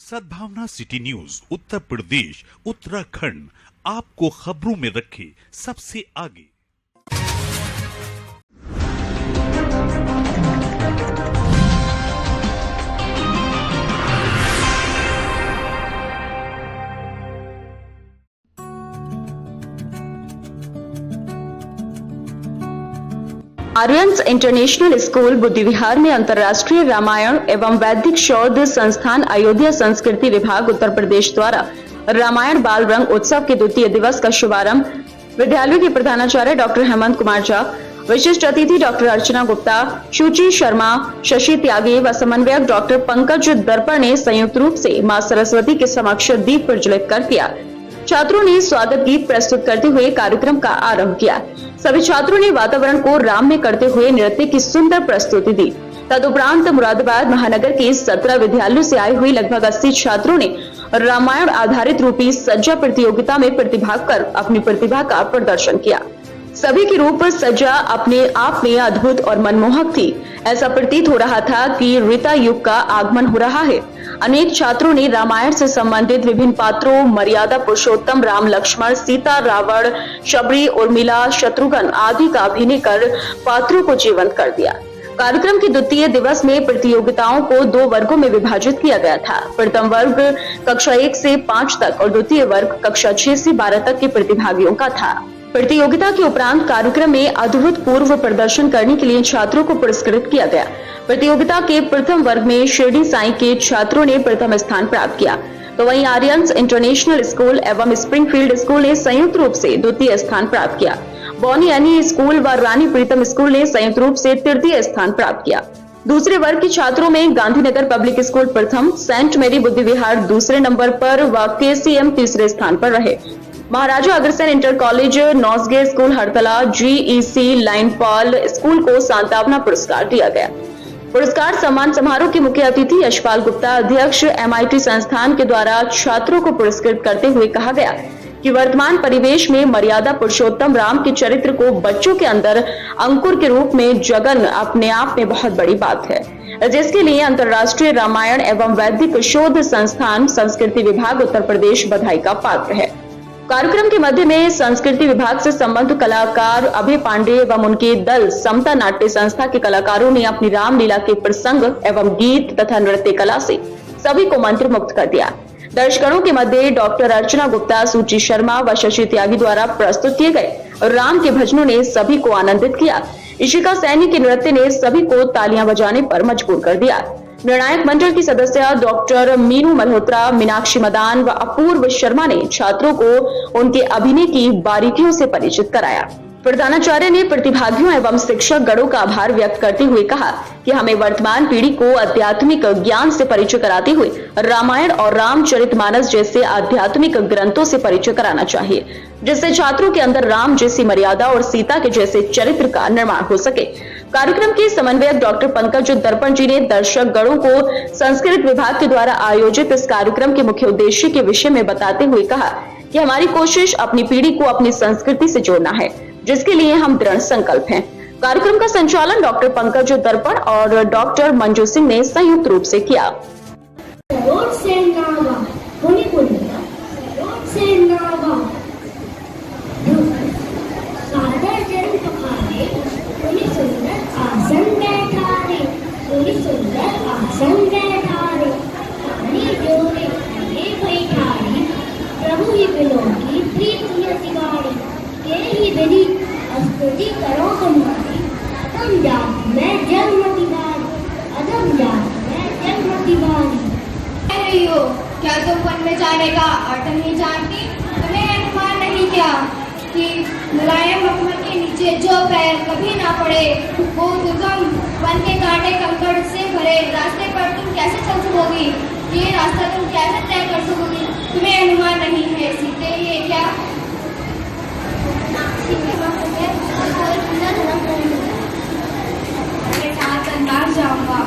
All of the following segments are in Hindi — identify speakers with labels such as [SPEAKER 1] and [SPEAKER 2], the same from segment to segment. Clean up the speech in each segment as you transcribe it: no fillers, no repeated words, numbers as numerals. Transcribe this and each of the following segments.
[SPEAKER 1] सद्भावना सिटी न्यूज उत्तर प्रदेश उत्तराखंड आपको खबरों में रखे सबसे आगे।
[SPEAKER 2] आर्यन्स इंटरनेशनल स्कूल बुद्धि विहार में अंतर्राष्ट्रीय रामायण एवं वैदिक शोध संस्थान अयोध्या संस्कृति विभाग उत्तर प्रदेश द्वारा रामायण बाल रंग उत्सव के द्वितीय दिवस का शुभारंभ विद्यालयों के प्रधानाचार्य डॉक्टर हेमंत कुमार झा, विशिष्ट अतिथि डॉक्टर अर्चना गुप्ता, शुचि शर्मा, शशि त्यागी व समन्वयक डॉक्टर पंकज दर्पण ने संयुक्त रूप से मां सरस्वती के समक्ष दीप प्रज्वलित कर दिया। छात्रों ने स्वागत गीत प्रस्तुत करते हुए कार्यक्रम का आरंभ किया। सभी छात्रों ने वातावरण को राममय करते हुए नृत्य की सुंदर प्रस्तुति दी। तदुपरांत मुरादाबाद महानगर के 17 विद्यालयों से आए हुए लगभग 80 छात्रों ने रामायण आधारित रूपी सज्जा प्रतियोगिता में प्रतिभाग कर अपनी प्रतिभा का प्रदर्शन किया। सभी की रूप सज्जा अपने आप में अद्भुत और मनमोहक थी। ऐसा प्रतीत हो रहा था कि ऋता युग का आगमन हो रहा है। अनेक छात्रों ने रामायण से संबंधित विभिन्न पात्रों मर्यादा पुरुषोत्तम, राम लक्ष्मण, सीता, रावण, शबरी, उर्मिला, शत्रुघ्न आदि का अभिनय कर पात्रों को जीवंत कर दिया। कार्यक्रम के द्वितीय दिवस में प्रतियोगिताओं को 2 वर्गों में विभाजित किया गया था। प्रथम वर्ग कक्षा 1 से 5 तक और द्वितीय वर्ग कक्षा 6 से 12 तक के प्रतिभागियों का था। प्रतियोगिता के उपरांत कार्यक्रम में अभूतपूर्व प्रदर्शन करने के लिए छात्रों को पुरस्कृत किया गया। प्रतियोगिता के प्रथम वर्ग में शिरडी साई के छात्रों ने प्रथम स्थान प्राप्त किया, तो वहीं आर्यन्स इंटरनेशनल स्कूल एवं स्प्रिंगफील्ड स्कूल ने संयुक्त रूप से द्वितीय स्थान प्राप्त किया। बॉनी यानी स्कूल व रानी प्रीतम स्कूल ने संयुक्त रूप से तृतीय स्थान प्राप्त किया। दूसरे वर्ग के छात्रों में गांधीनगर पब्लिक स्कूल प्रथम, सेंट मेरी बुद्धि विहार दूसरे नंबर पर व KCM तीसरे स्थान पर रहे। महाराजा अग्रसेन इंटर कॉलेज, नौसगे स्कूल हरतला, GEC लाइनपाल स्कूल को सांत्वना पुरस्कार दिया गया। पुरस्कार सम्मान समारोह के मुख्य अतिथि यशपाल गुप्ता, अध्यक्ष MIT संस्थान के द्वारा छात्रों को पुरस्कृत करते हुए कहा गया कि वर्तमान परिवेश में मर्यादा पुरुषोत्तम राम के चरित्र को बच्चों के अंदर अंकुर के रूप में जगन अपने आप में बहुत बड़ी बात है, जिसके लिए अंतर्राष्ट्रीय रामायण एवं वैदिक शोध संस्थान संस्कृति विभाग उत्तर प्रदेश बधाई का पात्र है। कार्यक्रम के मध्य में संस्कृति विभाग से संबद्ध कलाकार अभय पांडे एवं उनके दल समता नाट्य संस्था के कलाकारों ने अपनी रामलीला के प्रसंग एवं गीत तथा नृत्य कला से सभी को मंत्र मुक्त कर दिया। दर्शकों के मध्य डॉक्टर अर्चना गुप्ता, शुचि शर्मा व शशि त्यागी द्वारा प्रस्तुत किए गए राम के भजनों ने सभी को आनंदित किया। इशिका सैनी के नृत्य ने सभी को तालियां बजाने पर मजबूर कर दिया। निर्णायक मंडल की सदस्य डॉक्टर मीनू मल्होत्रा, मीनाक्षी मदान व अपूर्व शर्मा ने छात्रों को उनके अभिनय की बारीकियों से परिचित कराया। प्रधानाचार्य ने प्रतिभागियों एवं शिक्षक गणों का आभार व्यक्त करते हुए कहा कि हमें वर्तमान पीढ़ी को आध्यात्मिक ज्ञान से परिचय कराते हुए रामायण और रामचरितमानस जैसे आध्यात्मिक ग्रंथों से परिचय कराना चाहिए, जिससे छात्रों के अंदर राम जैसी मर्यादा और सीता के जैसे चरित्र का निर्माण हो सके। कार्यक्रम के समन्वयक डॉक्टर पंकज दर्पण जी ने दर्शक गणों को संस्कृत विभाग के द्वारा आयोजित इस कार्यक्रम के मुख्य उद्देश्य के विषय में बताते हुए कहा कि हमारी कोशिश अपनी पीढ़ी को अपनी संस्कृति से जोड़ना है, जिसके लिए हम दृढ़ संकल्प हैं। कार्यक्रम का संचालन डॉक्टर पंकज दर्पण और डॉक्टर मंजू सिंह ने संयुक्त रूप से किया।
[SPEAKER 3] प्रभु ही बिलोकी प्रीति अधिकारी के ही विधि स्तुति करो तुम्हारी। अदम जाति में जन्म दीवानी, अदम जाति में जन्म दीवानी।
[SPEAKER 4] रही हो क्या तुम वन में जाने का अर्थ नहीं जानती? तुम्हें अनुमान नहीं क्या कि मुलायम मखमल के नीचे जो पैर कभी ना पड़े वो दुर्गम वन के कांटे कंकड़ से भरे रास्ते पर तुम कैसे चल सकोगी? ये रास्ता तुम कैसे तय कर सकोगी? तुम्हें अनुमान नहीं है सीते ये क्या? जाऊंगा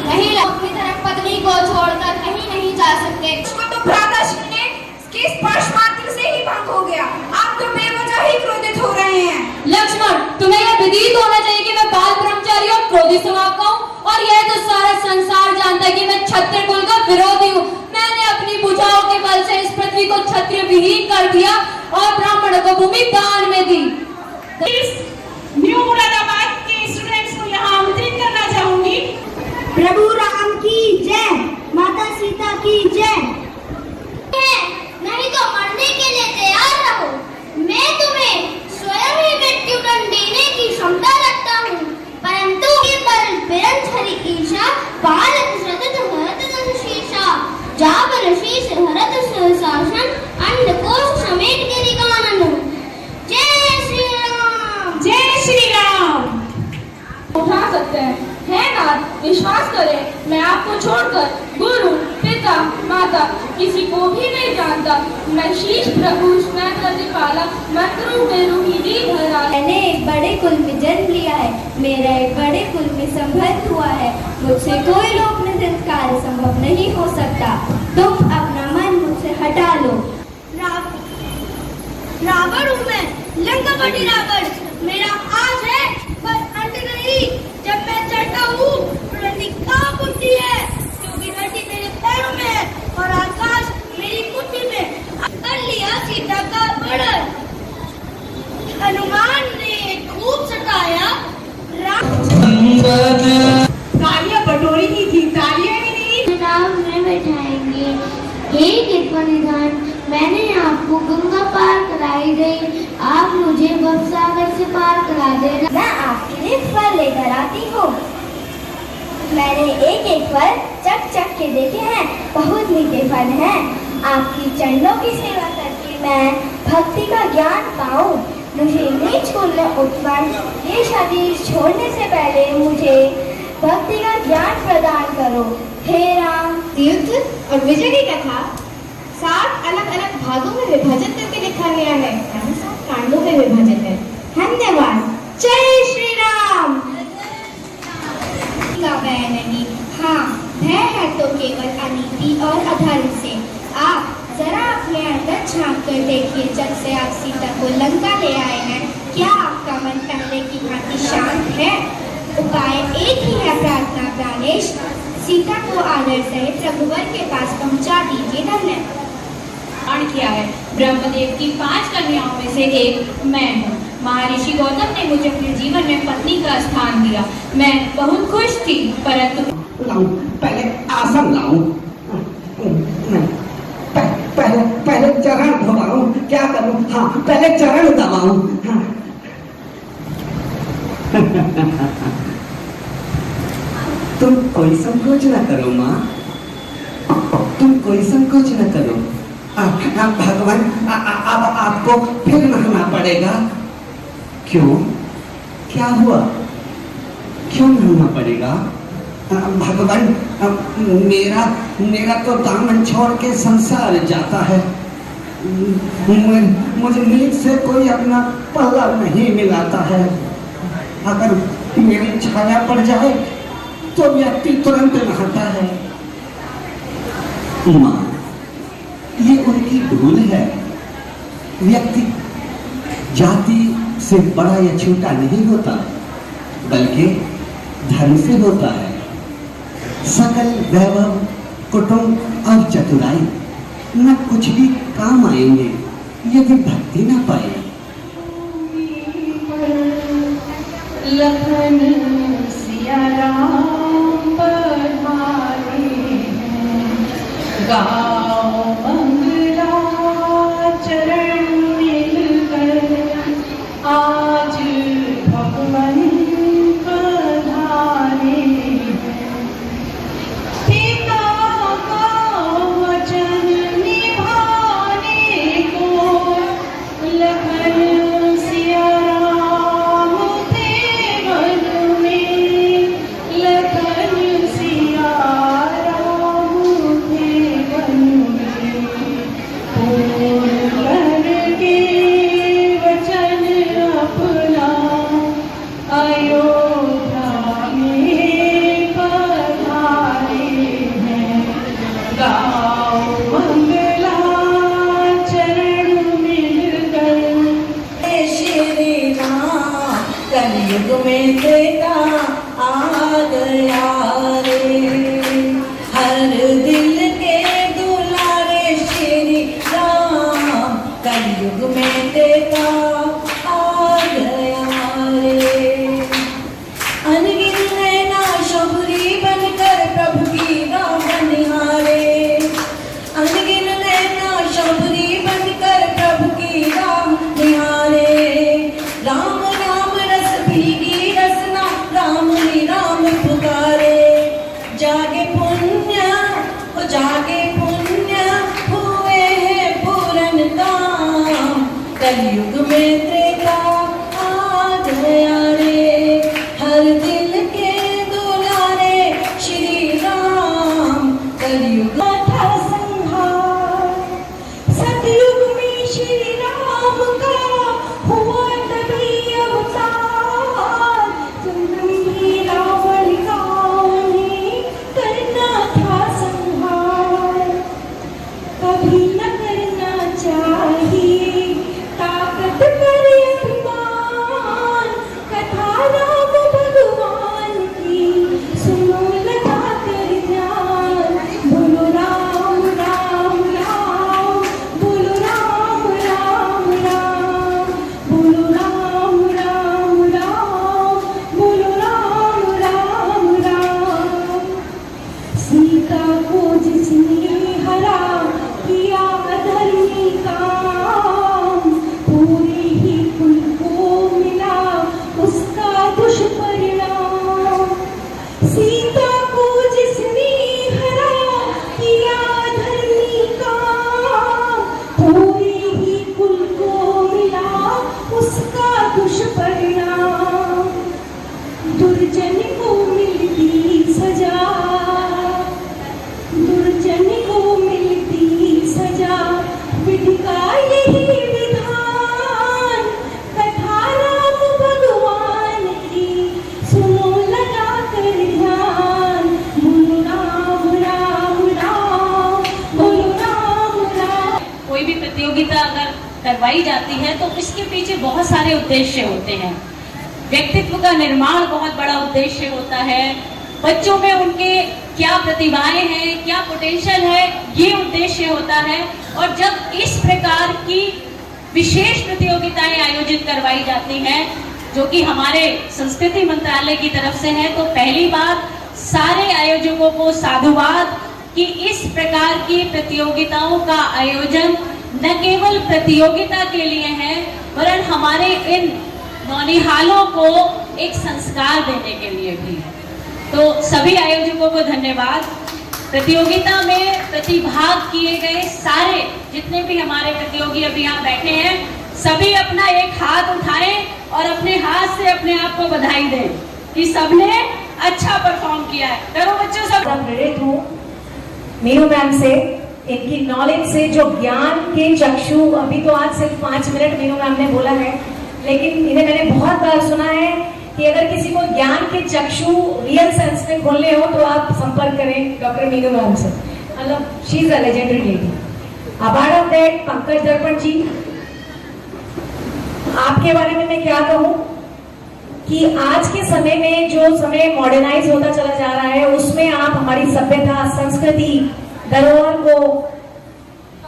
[SPEAKER 4] नहीं, अपनी तरफ पत्नी को छोड़कर कहीं नहीं जा सकते।
[SPEAKER 5] उसको तो भ्राताश्री ने इसके स्पर्श मात्र से ही भंग हो गया। आप तो बेवजह ही क्रोधित हो रहे हैं।
[SPEAKER 6] लक्ष्मण, तुम्हें यह विदित होना चाहिए कि मैं बाल ब्रह्मचारी और क्रोधित स्वभाव का हूँ और
[SPEAKER 4] और यह तो सारा संसार जानता है कि मैं क्षत्रिय कुल का विरोधी हूँ। मैंने अपनी भुजाओं के बल से इस पृथ्वी को क्षत्रिय विहीन कर दिया और ब्राह्मणों को भूमि दान में दी।
[SPEAKER 5] न्यू मुरादाबाद के स्टूडेंट्स को यहाँ आमंत्रित करना चाहूंगी।
[SPEAKER 3] प्रभु राम की जय, माता सीता की जय। नहीं तो मरने के लिए तैयार रहो। मैं तुम्हें स्वयं ही मृत्युदंड देने की क्षमता रखता हूँ, परंतु ये परंपरंचरी ईशा भारत सतत भरत दस शीर्षा जाबर शीर्ष भरत शासन अंडकोश समेट गिरिगानन। जय श्री राम।
[SPEAKER 5] जय श्री राम।
[SPEAKER 4] उठा सकते हैं, है नाथ, विश्वास करें, मैं आपको छोड़कर गुरु, पिता, माता किसी को भी नहीं जानता। मैं शीश प्रभु स्नेह प्रतिपालक मंत्रों में रूहिणी धरा। मैंने एक बड़े कुल में जन्म लिया है, मेरा एक बड़े कुल में संबंध हुआ है। मुझसे कोई लोक निधन कार्य संभव नहीं हो सकता। तुम अपना मन मुझसे हटा लो।
[SPEAKER 3] रावण हूँ मैं, लंकापति रावण। मेरा आज है पर अंत नहीं। जब मैं चढ़ता हूँ धरती कांप उठती है, क्योंकि धरती मेरे पैरों में है और आकाश मेरी मुट्ठी में। कर लिया सीता का वर्णन, हनुमान ने खूब सताया।
[SPEAKER 5] तालियां बटोरी की थी, तालियां ही नहीं।
[SPEAKER 3] नाम में बैठाएंगे। हे कृपा निधान, मैंने आपको गंगा पार कराई गई, आप मुझे भवसागर से पार करा देना। मैं आपके लिए फल लेकर आती हूँ। मैंने एक एक फल चख चख के देखे हैं, बहुत मीठे फल हैं। आपकी चरणों की सेवा करके मैं भक्ति का ज्ञान पाऊँ। मुझे नीच कुल में उत्पन्न ये शरीर छोड़ने से पहले मुझे भक्ति का ज्ञान प्रदान करो। हे राम।
[SPEAKER 4] युद्ध और विजय की कथा 7 अलग अलग भागों में विभाजन करके लिखा गया है, 7 कांडों में विभाजन है। धन्यवाद। जय श्री राम। भय नहीं, हाँ भय है तो केवल अनीति और अधर्म से। आप जरा अपने अंदर झांक कर देखिए, जब से आप सीता को लंका ले आए हैं, क्या आपका मन पहले की भांति शांत है? उपाय एक ही है, प्रार्थना प्राणेश। सीता को आदर सहित रघुवर के पास पहुंचा दीजिए। धन्यवाद।
[SPEAKER 6] किया है। ब्रह्मदेव की 5 कन्याओं में से एक मैं हूँ। महर्षि गौतम ने मुझे अपने जीवन में पत्नी का स्थान दिया। मैं बहुत खुश थी, परंतु
[SPEAKER 7] पहले आसन लाऊं, पहले चरण धोवाऊं, क्या करूं? हाँ, पहले चरण दबाऊं। तुम कोई संकोच न करो माँ, तुम कोई संकोच न करो। भगवान अब आपको फिर नहाना पड़ेगा। क्यों? क्या हुआ? क्यों नहाना पड़ेगा? भगवान मेरा तो दामन छोड़ के संसार जाता है। मुझे नींद से कोई अपना पल्ला नहीं मिलाता है। अगर मेरी छाया पड़ जाए तो व्यक्ति तुरंत नहाता है। माँ, ये उनकी भूल है। व्यक्ति जाति से बड़ा या छोटा नहीं होता, बल्कि धर्म से होता है। सकल वैभव, कुटुंब और चतुराई न कुछ भी काम आएंगे यदि भक्ति न पाए।
[SPEAKER 6] लखन सिया राम पधारे हैं, गाओ मंगला चरण मिलकर, आज भगवान पधारे हैं। पिता का वचन निभाने को लखन सिया राम थे वन में, लखन सिया राम थे वन में। पूर्ण के वचन अपना अयोध्या में पधारे हैं, गाओ मंगला चरण मिलकर।
[SPEAKER 8] श्री राम कलयुग में त्रेता आ गया।
[SPEAKER 6] करवाई जाती है तो इसके पीछे बहुत सारे उद्देश्य होते हैं। व्यक्तित्व का निर्माण बहुत बड़ा उद्देश्य होता है, बच्चों में उनके क्या प्रतिभाएं हैं, क्या पोटेंशियल है, ये उद्देश्य होता है। और जब इस प्रकार की विशेष प्रतियोगिताएं आयोजित करवाई जाती हैं जो कि हमारे संस्कृति मंत्रालय की तरफ से है, तो पहली बात सारे आयोजकों को साधुवाद कि इस प्रकार की प्रतियोगिताओं का आयोजन न केवल प्रतियोगिता के लिए है वरन हमारे इन नौनिहालों को एक संस्कार देने के लिए भी है। तो सभी आयोजकों को धन्यवाद। प्रतियोगिता में प्रतिभाग किए गए सारे जितने भी हमारे प्रतियोगी अभी यहाँ बैठे हैं, सभी अपना एक हाथ उठाएं और अपने हाथ से अपने आप को बधाई दें कि सबने अच्छा परफॉर्म किया है। करो बच्चों सब।
[SPEAKER 8] प्रेरित हूँ मीनू मैम से, इनकी नॉलेज से, जो ज्ञान के चक्षु, अभी तो आज सिर्फ 5 मिनट मीनू मैम ने बोला है, लेकिन इन्हें मैंने बहुत बार सुना है कि अगर किसी को ज्ञान के चक्षु रियल सेंस में खोलने हो तो आप संपर्क करें डॉक्टर मीनू मैम से। मतलब she is a legendary lady. Apart of that, Pankaj दर्पण जी, आपके बारे में मैं क्या कहूँ कि आज के समय में जो समय मॉडर्नाइज होता चला जा रहा है उसमें आप हमारी सभ्यता, संस्कृति, धरोहर को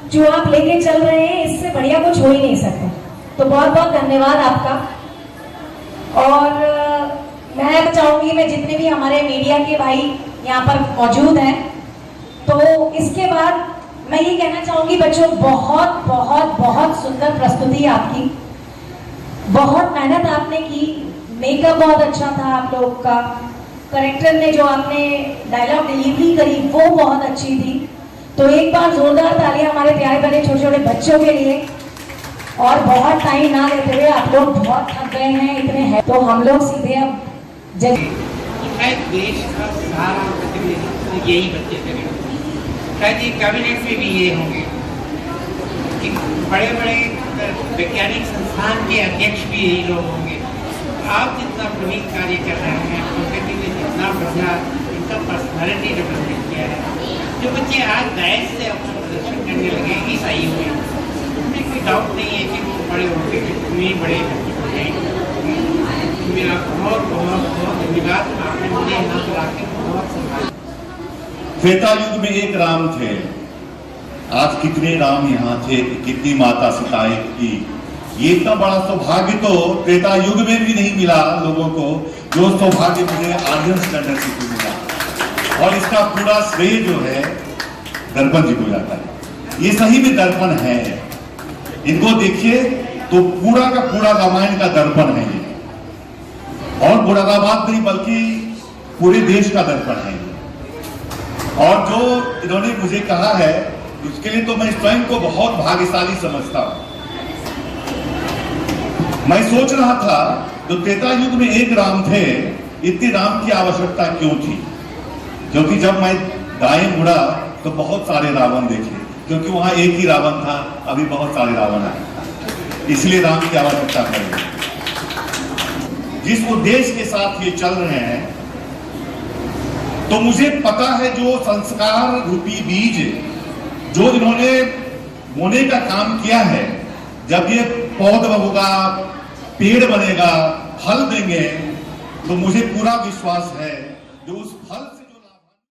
[SPEAKER 8] जो आप लेके चल रहे हैं, इससे बढ़िया कुछ हो ही नहीं सकता। तो बहुत बहुत धन्यवाद आपका। और मैं चाहूंगी, मैं जितने भी हमारे मीडिया के भाई यहाँ पर मौजूद हैं, तो इसके बाद मैं ये कहना चाहूंगी बच्चों, बहुत बहुत बहुत सुंदर प्रस्तुति आपकी, बहुत मेहनत आपने की, मेकअप बहुत अच्छा था आप लोग का, करेक्टर ने जो आपने डायलॉग डिलीवरी करी वो बहुत अच्छी थी। तो एक बार जोरदार तालियां हमारे प्यारे बड़े छोटे छोटे बच्चों के लिए। और बहुत टाइम ना लेते हुए, आप लोग बहुत थक गए हैं, इतने हैं, तो हम लोग सीधे अब
[SPEAKER 9] देश का सारा प्रतिनिधित्व यही बच्चे करेंगे। शायद ये कैबिनेट में भी ये होंगे कि बड़े बड़े वैज्ञानिक संस्थान के अध्यक्ष भी यही लोग होंगे। आप जितना प्रवीण कार्य कर रहे हैं, प्रकृति ने जितना बढ़िया इनका पर्सनैलिटी डेवलपमेंट किया है, जो बच्चे आज दायज से अपना प्रदर्शन करने लगे इस आयु में, उसमें कोई डाउट नहीं है कि वो बड़े होकर कितने बड़े हो जाएंगे। मेरा बहुत बहुत बहुत धन्यवाद, आपने मुझे यहाँ पर आके बहुत सम्मान।
[SPEAKER 10] त्रेता युग में एक राम थे, आज कितने राम यहाँ थे, कितनी माता सीताएं थी। ये इतना बड़ा सौभाग्य तो त्रेता युग में भी नहीं मिला लोगों को, जो सौभाग्य मुझे आर्यन स्टैंडर्ड से मिला। और इसका पूरा श्रेय जो है दर्पण जी को जाता है। ये सही में दर्पण है, इनको देखिए तो पूरा का पूरा रामायण का दर्पण है ये, और मुरादाबाद नहीं बल्कि पूरे देश का दर्पण है। और जो इन्होंने मुझे कहा है उसके लिए तो मैं स्वयं को बहुत भाग्यशाली समझता हूं। मैं सोच रहा था जो त्रेता युग में एक राम थे, इतने राम की आवश्यकता क्यों थी? क्योंकि जब मैं दाएं मुड़ा तो बहुत सारे रावण देखे, क्योंकि वहां एक ही रावण था, अभी बहुत सारे रावण आए, इसलिए राम की आवश्यकता पड़ी। जिस उद्देश्य के साथ ये चल रहे हैं, तो मुझे पता है जो संस्कार रूपी बीज जो इन्होंने बोने का काम किया है, जब ये पौधा होगा, पेड़ बनेगा, फल देंगे, तो मुझे पूरा विश्वास है जो उस फल